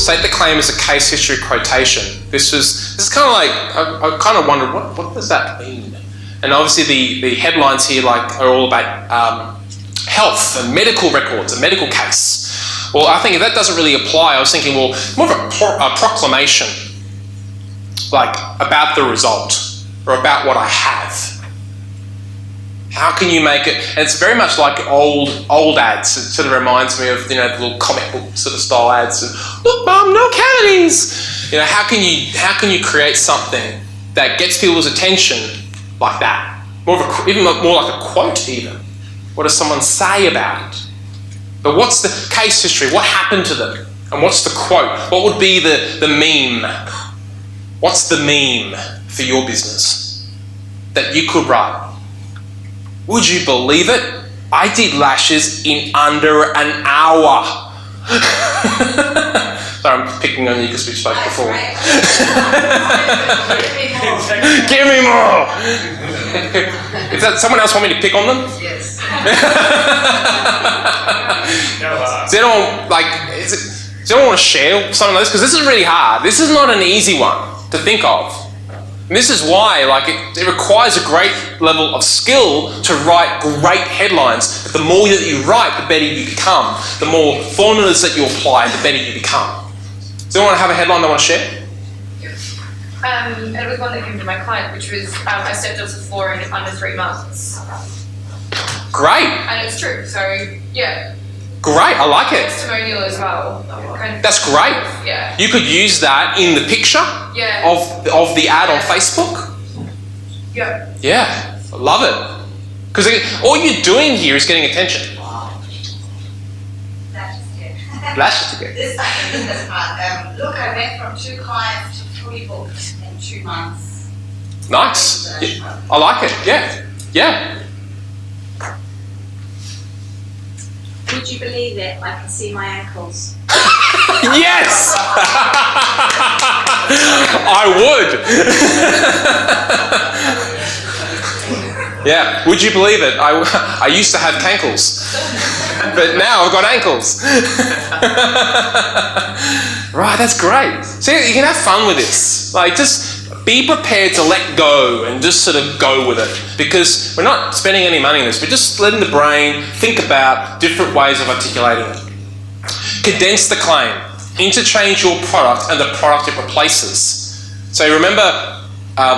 state the claim as a case history quotation. This is kind of like, I kind of wondered, what does that mean? And obviously the headlines here are all about health and medical records, a medical case. Well, I think if that doesn't really apply, I was thinking, well, more of a proclamation, like about the result or about what I have. How can you make it? And it's very much like old ads. It sort of reminds me of the little comic book sort of style ads. And, look, Mum, no cavities. How can you create something that gets people's attention like that? Even more like a quote, even. What does someone say about it? But what's the case history? What happened to them? And what's the quote? What would be the meme? What's the meme for your business that you could write? Would you believe it? I did lashes in under an hour. Sorry, I'm picking on you because we spoke before. Give me more! Is that someone else want me to pick on them? Yes. Does anyone want to share something like this? Because this is really hard. This is not an easy one to think of. And this is why it requires a great level of skill to write great headlines. But the more that you write, the better you become. The more formulas that you apply, the better you become. Does anyone have a headline they want to share? It was one that came to my client, which was I stepped off the floor in under 3 months. Great. And it's true, so yeah. Great, I like it. Testimonial as well. That's great. Yeah. You could use that in the picture of the ad on Facebook. Yeah. Yeah, I love it. Because all you're doing here is getting attention. Lashes again. This business part. Look, I went from 2 clients to 3 books in 2 months. Nice. Yeah, I like it. Yeah. Yeah. Would you believe it? I can see my ankles. Yes! I would. Yeah, would you believe it? I used to have cankles, but now I've got ankles. Right, that's great. See, you can have fun with this. Just be prepared to let go and just sort of go with it, because we're not spending any money on this. We're just letting the brain think about different ways of articulating it. Condense the claim. Interchange your product and the product it replaces. So remember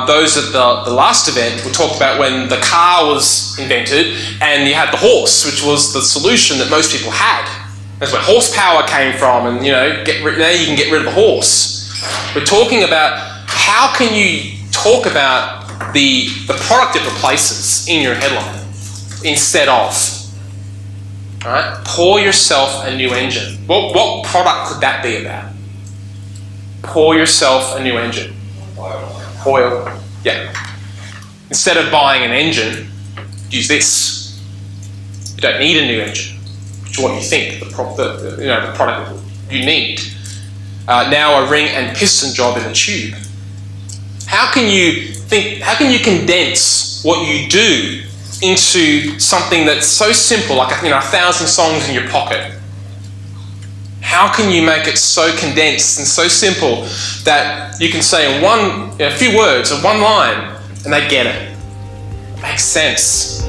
those at the last event, we talked about when the car was invented and you had the horse, which was the solution that most people had. That's where horsepower came from, and now you can get rid of the horse. We're talking about how can you talk about the product it replaces in your headline instead of. All right? Pour yourself a new engine. What product could that be about? Pour yourself a new engine. Oil. Yeah. Instead of buying an engine, use this. You don't need a new engine, which is what you think the product you need. Now a ring and piston job in the tube. How can you condense what you do into something that's so simple, like 1,000 songs in your pocket? How can you make it so condensed and so simple that you can say in a few words or one line, and they get it? It makes sense.